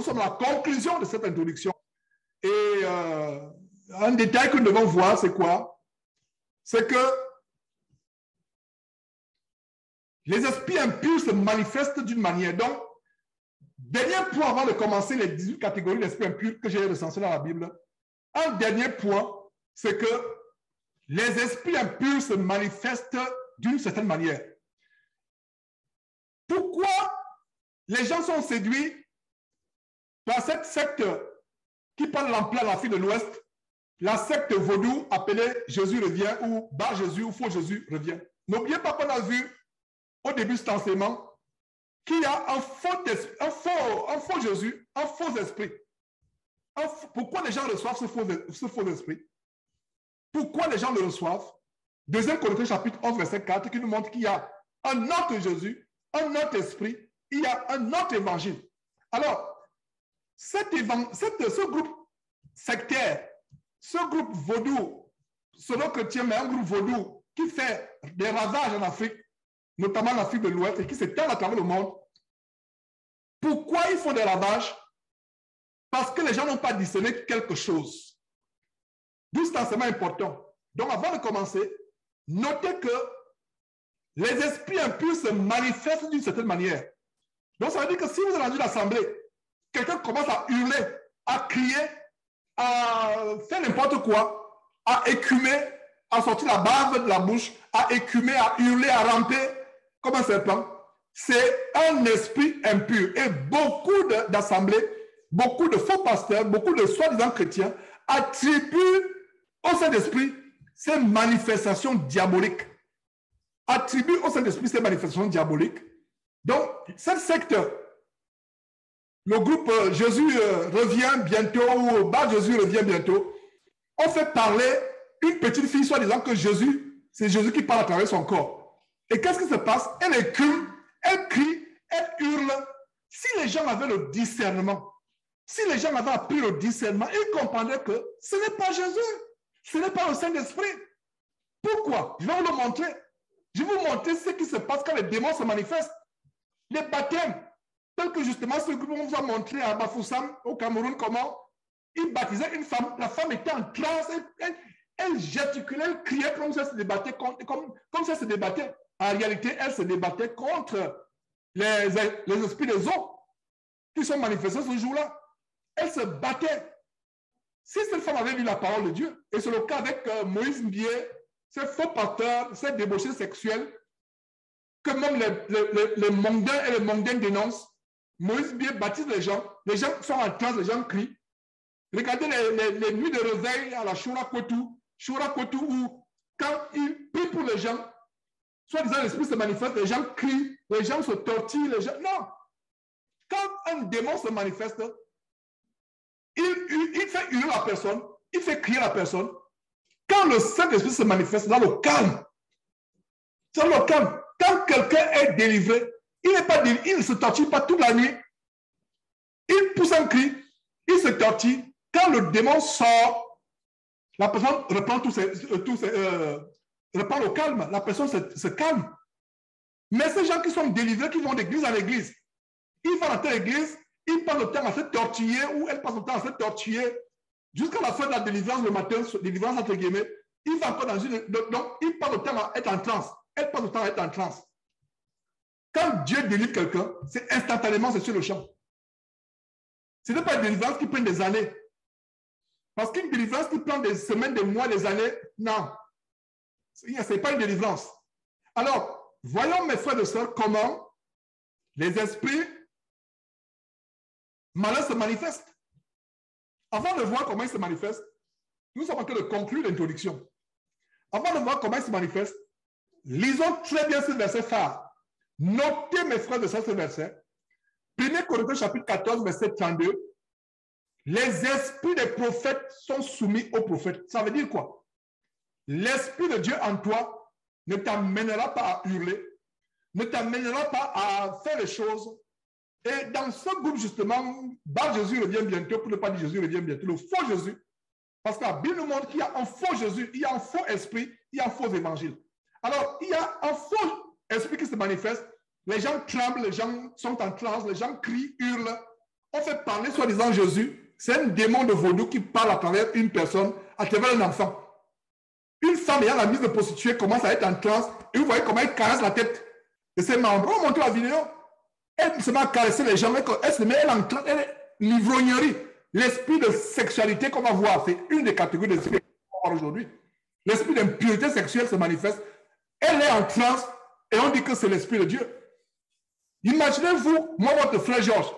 nous sommes à la conclusion de cette introduction. Et un détail que nous devons voir, c'est quoi? C'est que les esprits impurs se manifestent d'une manière. Donc, dernier point avant de commencer les 18 catégories d'esprits impurs que j'ai recensées dans la Bible, un dernier point, c'est que les esprits impurs se manifestent d'une certaine manière. Pourquoi les gens sont séduits par cette secte qui prend l'ampleur de l'Afrique de l'Ouest, la secte vaudou appelée Jésus revient ou Bar Jésus ou Faux Jésus revient? N'oubliez pas qu'on a vu au début de cet enseignement qu'il y a un faux Jésus, un faux esprit. Pourquoi les gens reçoivent ce faux esprit? Pourquoi les gens le reçoivent? 2 Corinthiens chapitre 11, verset 4, qui nous montre qu'il y a un autre Jésus, un autre esprit, il y a un autre évangile. Alors, ce groupe sectaire, ce groupe vaudou, pseudo-chrétien, mais un groupe vaudou qui fait des ravages en Afrique, notamment en Afrique de l'Ouest, et qui s'étend à travers le monde, pourquoi ils font des ravages? Parce que les gens n'ont pas discerné quelque chose. D'où cet enseignement important. Donc, avant de commencer, notez que les esprits impurs se manifestent d'une certaine manière. Donc, ça veut dire que si vous êtes dans une assemblée, quelqu'un commence à hurler, à crier, à faire n'importe quoi, à écumer, à sortir la bave de la bouche, à écumer, à hurler, à ramper comme un serpent, c'est un esprit impur. Et beaucoup d'assemblées, beaucoup de faux pasteurs, beaucoup de soi-disant chrétiens attribuent au Saint-Esprit ces manifestations diaboliques. Attribuent au Saint-Esprit ces manifestations diaboliques. Donc, cette secte, le groupe Jésus revient bientôt, ou Bar Jésus revient bientôt, on fait parler une petite fille, soi-disant que Jésus, c'est Jésus qui parle à travers son corps. Et qu'est-ce qui se passe? Elle écume, elle crie, elle hurle. Si les gens avaient le discernement, si les gens avaient appris le discernement, ils comprendraient que ce n'est pas Jésus, ce n'est pas le Saint-Esprit. Pourquoi? Je vais vous le montrer. Je vais vous montrer ce qui se passe quand les démons se manifestent. Les baptêmes, tel que justement ce groupe vous a montré à Bafoussam, au Cameroun, comment ils baptisaient une femme. La femme était en transe, elle gesticulait, elle criait comme ça se débattait, comme ça se débattait. En réalité, elle se débattait contre les esprits des eaux qui sont manifestés ce jour-là. Elle se battait. Si cette femme avait lu la parole de Dieu, et c'est le cas avec Moïse Mbié, ces faux pasteurs, ces débauchés sexuels, que même les mondains et les mondaines dénoncent, Moïse Mbié baptise les gens sont en transe, les gens crient. Regardez les nuits de réveil à la Shura Kotu, où quand il prie pour les gens, soit disant l'esprit se manifeste, les gens crient, les gens se tortillent, non. Quand un démon se manifeste, il fait hurler la personne, il fait crier la personne. Quand le Saint-Esprit se manifeste, dans le calme, c'est le calme. Quand quelqu'un est délivré, il ne se tortille pas toute la nuit. Il pousse un cri, il se tortille. Quand le démon sort, la personne reprend reprend le calme. La personne se calme. Mais ces gens qui sont délivrés, qui vont d'église en église, ils vont dans telle église, ils passent le temps à se tortiller, ou elle passe le temps à se tortiller, jusqu'à la fin de la délivrance le matin, délivrance entre guillemets, il va encore dans une... Donc, il passe le temps à être en transe. Elle passe le temps à être en transe. Quand Dieu délivre quelqu'un, c'est instantanément, c'est sur le champ. Ce n'est pas une délivrance qui prend des années. Parce qu'une délivrance qui prend des semaines, des mois, des années, non. Ce n'est pas une délivrance. Alors, voyons mes frères et sœurs comment les esprits malins se manifestent. Avant de voir comment ils se manifestent, nous sommes en train de conclure l'introduction. Avant de voir comment ils se manifestent, lisons très bien ce verset phare. Notez, mes frères et sœurs, ce verset. 1 Corinthiens chapitre 14, verset 32. Les esprits des prophètes sont soumis aux prophètes. Ça veut dire quoi? L'esprit de Dieu en toi ne t'amènera pas à hurler, ne t'amènera pas à faire les choses. Et dans ce groupe, justement, Bar Jésus revient bientôt, pour ne pas dire Jésus revient bientôt, le faux Jésus. Parce que la Bible nous montre qu'il y a un faux Jésus, il y a un faux esprit, il y a un faux évangile. Alors, il y a un faux esprit qui se manifeste. Les gens tremblent, les gens sont en transe, les gens crient, hurlent. on fait parler soi-disant Jésus. C'est un démon de vaudou qui parle à travers une personne, à travers un enfant. Une femme ayant la mise de prostituée commence à être en transe et vous voyez comment elle caresse la tête de ses membres. On montre la vidéo. Elle se met à caresser les gens, elle se met en transe, elle est l'ivrognerie. L'esprit de sexualité qu'on va voir, c'est une des catégories d'esprit qu'on va voir aujourd'hui. L'esprit d'impureté sexuelle se manifeste. Elle est en transe et on dit que c'est l'esprit de Dieu. Imaginez-vous, moi, votre frère Georges,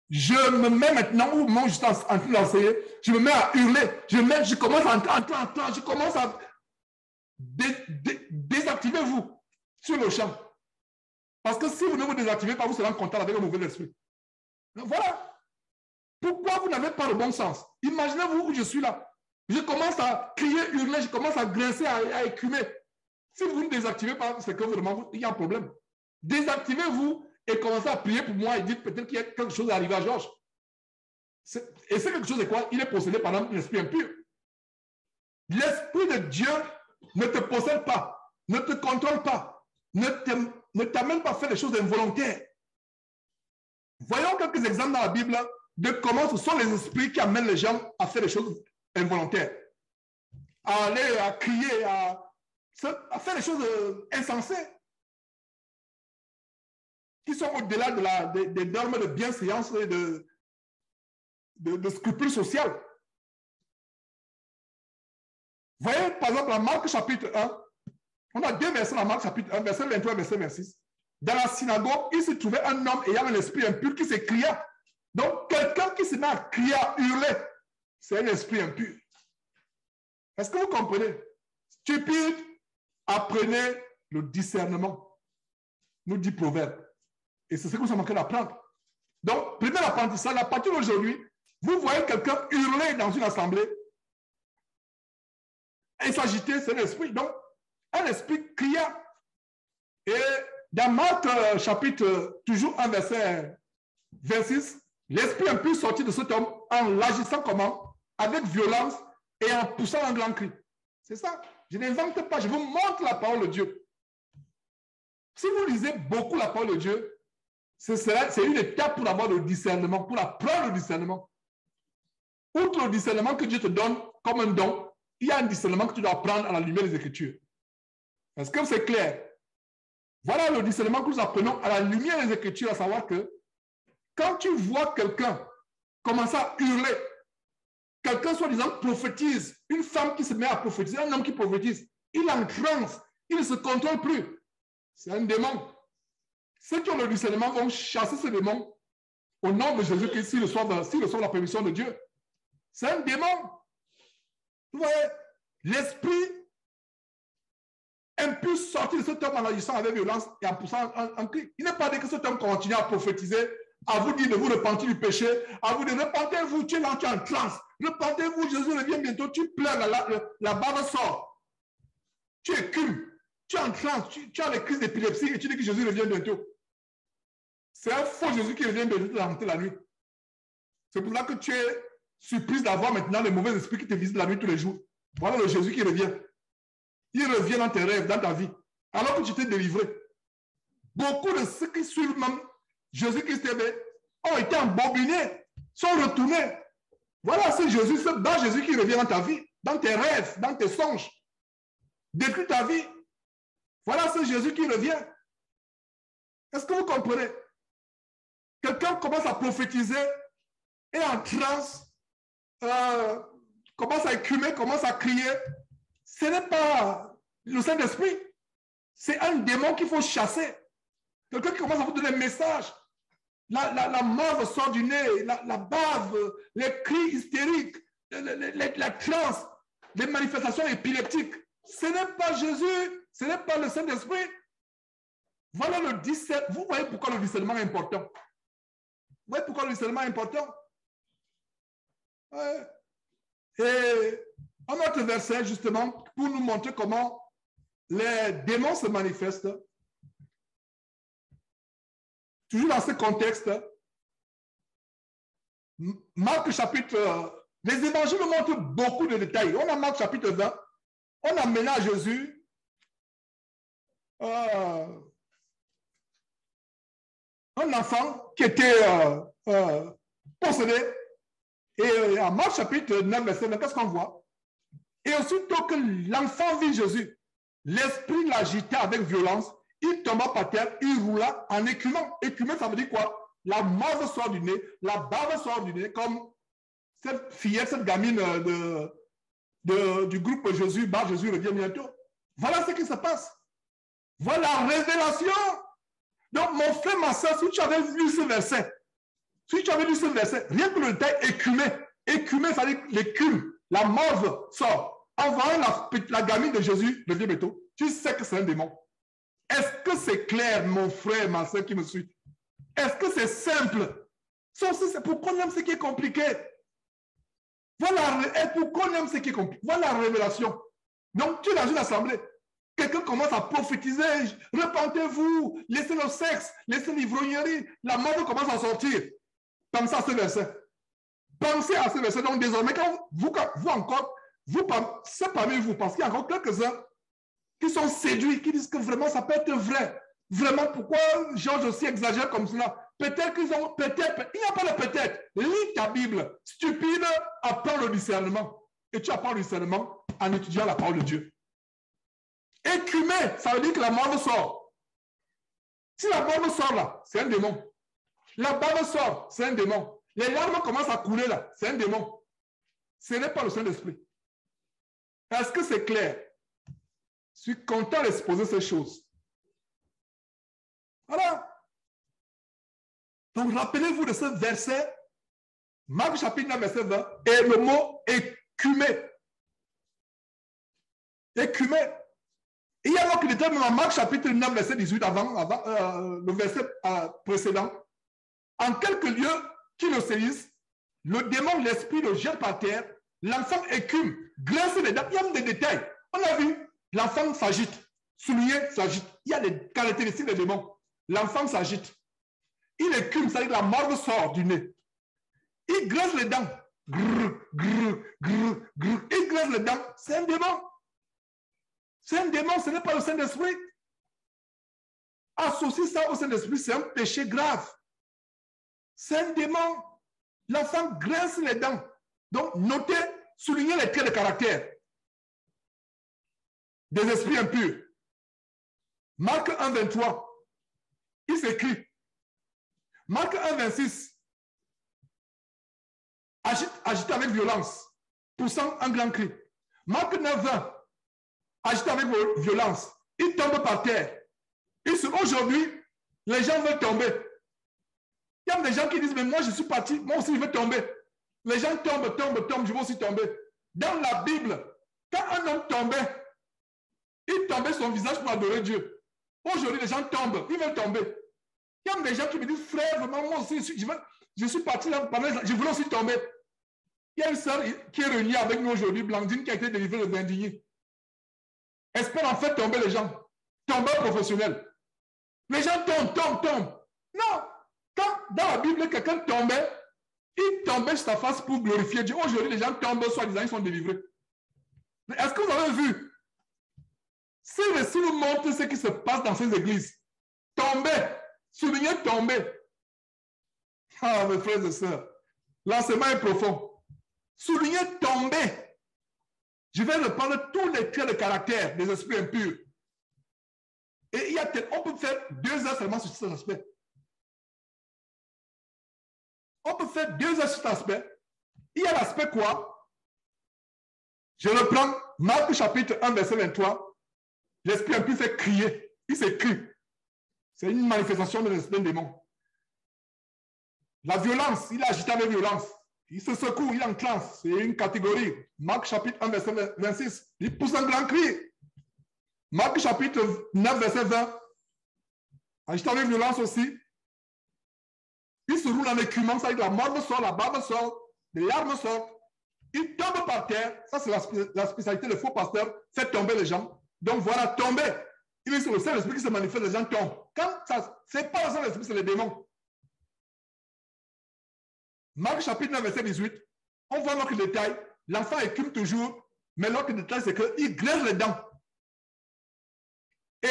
je me mets maintenant, ou moi, je suis en train d'enseigner, je me mets à hurler, je commence à entrer, je commence à désactiver-vous sur le champ. Parce que si vous ne vous désactivez pas, vous serez en contact avec un mauvais esprit. Voilà. Pourquoi vous n'avez pas le bon sens? Imaginez-vous où je suis là. Je commence à crier, hurler, je commence à grincer, à écumer. Si vous ne désactivez pas, c'est que vraiment, il y a un problème. Désactivez-vous et commencez à prier pour moi et dites peut-être qu'il y a quelque chose à arriver à Georges. Et c'est quelque chose de quoi? Il est possédé par l'esprit impur. L'esprit de Dieu ne te possède pas, ne te contrôle pas, ne t'amène pas à faire des choses involontaires. Voyons quelques exemples dans la Bible de comment ce sont les esprits qui amènent les gens à faire des choses involontaires. À aller, à crier, à faire des choses insensées qui sont au-delà des normes de bienséance et de scrupules sociaux. Voyez, par exemple, la Marc chapitre 1, on a 2 versets dans la Marc chapitre 1, verset 23 et verset 26. Dans la synagogue, il se trouvait un homme ayant un esprit impur qui s'écria. Donc, quelqu'un qui se met à crier, à hurler, c'est un esprit impur. Est-ce que vous comprenez? Stupide, apprenez le discernement, nous dit Proverbe. Et c'est ce que nous sommes en train d'apprendre. Donc, premier apprentissage, à partir d'aujourd'hui, vous voyez quelqu'un hurler dans une assemblée et s'agiter, c'est l'esprit. Donc, un esprit criant. Et dans Marc chapitre, toujours 1 verset 26, l'esprit impur sortit de cet homme en l'agissant comment? Avec violence et en poussant un grand cri. C'est ça. Je n'invente pas, je vous montre la parole de Dieu. Si vous lisez beaucoup la parole de Dieu, c'est une étape pour avoir le discernement, pour apprendre le discernement. Outre le discernement que Dieu te donne comme un don, il y a un discernement que tu dois apprendre à la lumière des Écritures. Est-ce que c'est clair? Voilà le discernement que nous apprenons à la lumière des Écritures, à savoir que quand tu vois quelqu'un commencer à hurler, quelqu'un soi-disant prophétise, une femme qui se met à prophétiser, un homme qui prophétise, il est en transe, il ne se contrôle plus. C'est un démon. Ceux qui ont le discernement vont chasser ce démon au nom de Jésus-Christ s'ils reçoivent la permission de Dieu. C'est un démon. Vous voyez, l'esprit impur sorti de cet homme en agissant avec violence et en poussant un cri. Il n'est pas dit que cet homme continue à prophétiser, à vous dire de vous repentir du péché, à vous dire repentez-vous, tu es là, tu es en transe, repentez-vous, Jésus revient bientôt, tu pleures, la bave sort. Tu écumes, tu es en transe, tu as les crises d'épilepsie et tu dis que Jésus revient bientôt. C'est un faux Jésus qui revient bientôt dans la nuit. C'est pour ça que tu es surprise d'avoir maintenant les mauvais esprits qui te visitent la nuit tous les jours. Voilà le Jésus qui revient. Il revient dans tes rêves, dans ta vie, alors que tu t'es délivré. Beaucoup de ceux qui suivent même Jésus-Christ ont été embobinés, sont retournés. Voilà, c'est Jésus, c'est dans Jésus qui revient dans ta vie, dans tes rêves, dans tes songes. Décris ta vie. Voilà, c'est Jésus qui revient. Est-ce que vous comprenez? Quelqu'un commence à prophétiser et en transe, commence à écumer, commence à crier. Ce n'est pas le Saint-Esprit. C'est un démon qu'il faut chasser. Quelqu'un qui commence à vous donner un message. La morve sort du nez, la bave, les cris hystériques, la transe, les manifestations épileptiques. Ce n'est pas Jésus, ce n'est pas le Saint-Esprit. Voilà le discernement. Vous voyez pourquoi le discernement est important. Vous voyez pourquoi le discernement est important. Ouais. Et un autre verset, justement, pour nous montrer comment les démons se manifestent. Toujours dans ce contexte, Marc chapitre... les évangiles nous montrent beaucoup de détails. On a Marc chapitre 20. On a mené à Jésus un enfant qui était possédé. Et en Marc chapitre 9, verset 9, qu'est-ce qu'on voit? Et aussitôt que l'enfant vit Jésus, l'esprit l'agita avec violence, il tomba par terre, il roula en écumant. Écumer, ça veut dire quoi? La morve sort du nez, la bave sort du nez, comme cette fillette, cette gamine du groupe Jésus, bah Jésus revient bientôt. Voilà ce qui se passe. Voilà la révélation. Donc, mon frère, ma soeur, si tu avais lu ce verset, rien que le détail écumé, ça veut dire l'écume, la morve sort. En voyant la gamine de Jésus revient bientôt, tu sais que c'est un démon. Est-ce que c'est clair, mon frère, ma soeur qui me suit? Est-ce que c'est simple? C'est pourquoi on aime ce qui est compliqué. Voilà, pourquoi on aime ce qui est compliqué. Voilà la révélation. Donc, tu es dans une assemblée. Quelqu'un commence à prophétiser. Repentez-vous, laissez le sexe, laissez l'ivrognerie. La mort commence à sortir. Pensez à ce verset. Pensez à ce verset. Donc, désormais, quand vous encore, c'est parmi vous, parce qu'il y a encore quelques-uns qui sont séduits, qui disent que vraiment, ça peut être vrai. Vraiment, pourquoi Georges aussi exagère comme cela? Peut-être qu'ils ont, peut-être, il n'y a pas de peut-être. Lis ta Bible. Stupide, apprends le discernement. Et tu apprends le discernement en étudiant la parole de Dieu. Écumer, ça veut dire que la mort sort. Si la mort sort là, c'est un démon. La bave sort, c'est un démon. Les larmes commencent à couler là, c'est un démon. Ce n'est pas le Saint-Esprit. Est-ce que c'est clair? Je suis content d'exposer ces choses. Voilà. Donc, rappelez-vous de ce verset, Marc chapitre 9, verset 20, et le mot écumer. Écumer. Il y a alors qu'il était dans Marc chapitre 9, verset 18, avant le verset précédent. En quelques lieux qui le saisissent, le démon, l'esprit le jette par terre, l'enfant écume, grince les dents. Il y a même des détails. On a vu, l'enfant s'agite, soulier s'agite. Il y a des caractéristiques des démons. L'enfant s'agite. Il écume, c'est-à-dire que la morve sort du nez. Il grince les dents. Grrr, grrr, grrr, grrr. Il grince les dents. C'est un démon. C'est un démon, ce n'est pas le Saint-Esprit. Associer ça au Saint-Esprit, c'est un péché grave. C'est un démon. L'enfant grince les dents. Donc, notez, soulignez les traits de caractère des esprits impurs. Marc 1, 23. Il s'écrit. Marc 1, 26. Agite avec violence, poussant un grand cri. Marc 9, 20. Agite avec violence. Il tombe par terre. Aujourd'hui, les gens veulent tomber. Il y a des gens qui disent, mais moi je suis parti, moi aussi je veux tomber. Les gens tombent, je vais aussi tomber. Dans la Bible, quand un homme tombait, il tombait son visage pour adorer Dieu. Aujourd'hui, les gens tombent, ils veulent tomber. Il y a des gens qui me disent, frère, vraiment, moi aussi, je suis parti là, je voulais aussi tomber. Il y a une sœur qui est réunie avec nous aujourd'hui, Blandine, qui a été délivrée de Vindigny. Espère en fait tomber les gens. Tombeur professionnel. Les gens tombent. Non. Quand dans la Bible, quelqu'un tombait, il tombait sur sa face pour glorifier Dieu. Aujourd'hui, les gens tombent, soi-disant, ils sont délivrés. Mais est-ce que vous avez vu? Si nous montre ce qui se passe dans ces églises, tomber, souligner tomber. Ah, mes frères et sœurs, l'enseignement est profond. Souligner tomber. Je vais reprendre tous les traits de caractère des esprits impurs. Et on peut faire 2 heures seulement sur cet aspect. On peut faire 2 heures sur cet aspect. Il y a l'aspect quoi? Je reprends Marc chapitre 1, verset 23. L'esprit impur fait crier. Il s'écrie. C'est une manifestation de l'esprit démon. La violence, il agite avec violence. Il se secoue, il enclenche. C'est une catégorie. Marc chapitre 1, verset 26. Il pousse un grand cri. Marc chapitre 9, verset 20. Agite avec violence aussi. Il se roule en écumant, ça veut dire la morve sort, la barbe sort, les larmes sortent. Il tombe par terre. Ça, c'est la spécialité des faux pasteurs. Fait tomber les gens. Donc voilà, tomber. Il est sur le Saint-Esprit qui se manifeste, les gens tombent. Quand ça, c'est pas le Saint-Esprit, c'est les démons. Marc chapitre 9, verset 18. On voit l'autre détail. L'enfant écume toujours, mais l'autre détail, c'est qu'il grince les dents. Et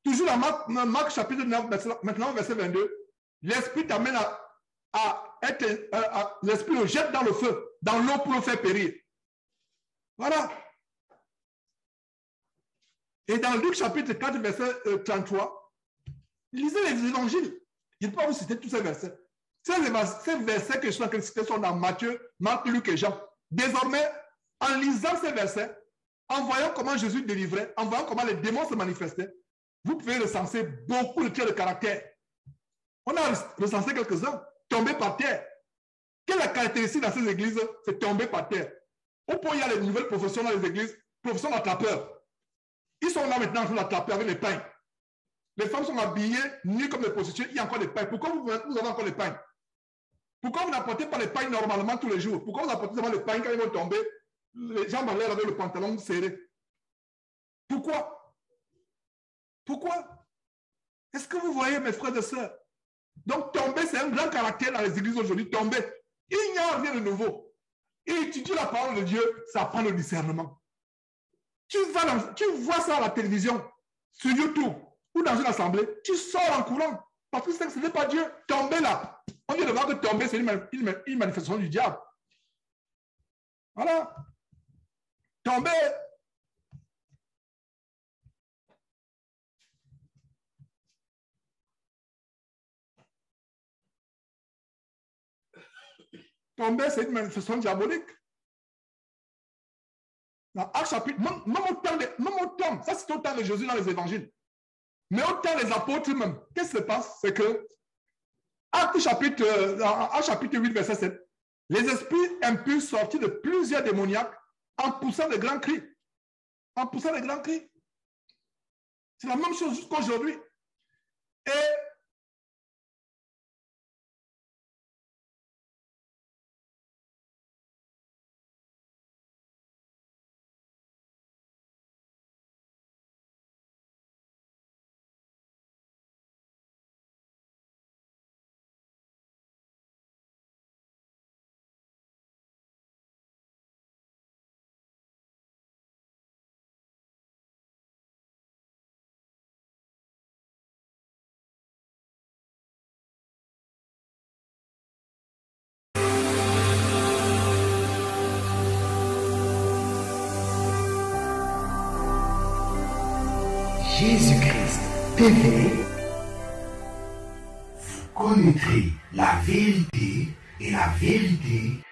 toujours dans Marc chapitre 9, maintenant verset 22, l'Esprit t'amène à l'esprit le jette dans le feu, dans l'eau pour le faire périr. Voilà. Et dans Luc chapitre 4, verset 33, lisez les évangiles. Je ne peux pas vous citer tous ces versets. Ces versets que je suis en train de citer sont dans Matthieu, Marc, Luc et Jean. Désormais, en lisant ces versets, en voyant comment Jésus délivrait, en voyant comment les démons se manifestaient, vous pouvez recenser beaucoup de traits de caractère. On a recensé quelques-uns, tombés par terre. Quelle est la caractéristique dans ces églises? C'est tomber par terre. Au point où il y a les nouvelles professions dans les églises, profession d'attrapeurs. Ils sont là maintenant en train d'attraper avec les pains. Les femmes sont habillées, nues comme des prostituées, il y a encore des pains. Pourquoi vous avez encore des pains? Pourquoi vous n'apportez pas les pains normalement tous les jours? Pourquoi vous apportez seulement les pains quand ils vont tomber, les jambes en l'air avec le pantalon serré? Pourquoi? Pourquoi? Est-ce que vous voyez, mes frères et sœurs? Donc, tomber, c'est un grand caractère dans les églises aujourd'hui. Tomber. Il n'y a rien de nouveau. Et étudier la parole de Dieu, ça prend le discernement. Tu vois ça à la télévision, sur YouTube, ou dans une assemblée, tu sors en courant. Parce que ce n'est pas Dieu. Tomber là. On vient de voir que tomber, c'est une manifestation du diable. Voilà. Tomber. Tomber, c'est une manifestation diabolique. Dans Actes chapitre, même au temps, ça c'est au temps de Jésus dans les évangiles. Mais au temps des apôtres même, qu'est-ce qui se passe? C'est que, Actes chapitre 8, verset 7, les esprits impurs sortis de plusieurs démoniaques en poussant de grands cris. En poussant de grands cris. C'est la même chose jusqu'aujourd'hui. Et Jésus-Christ TV, vous connaîtrez la vérité et la vérité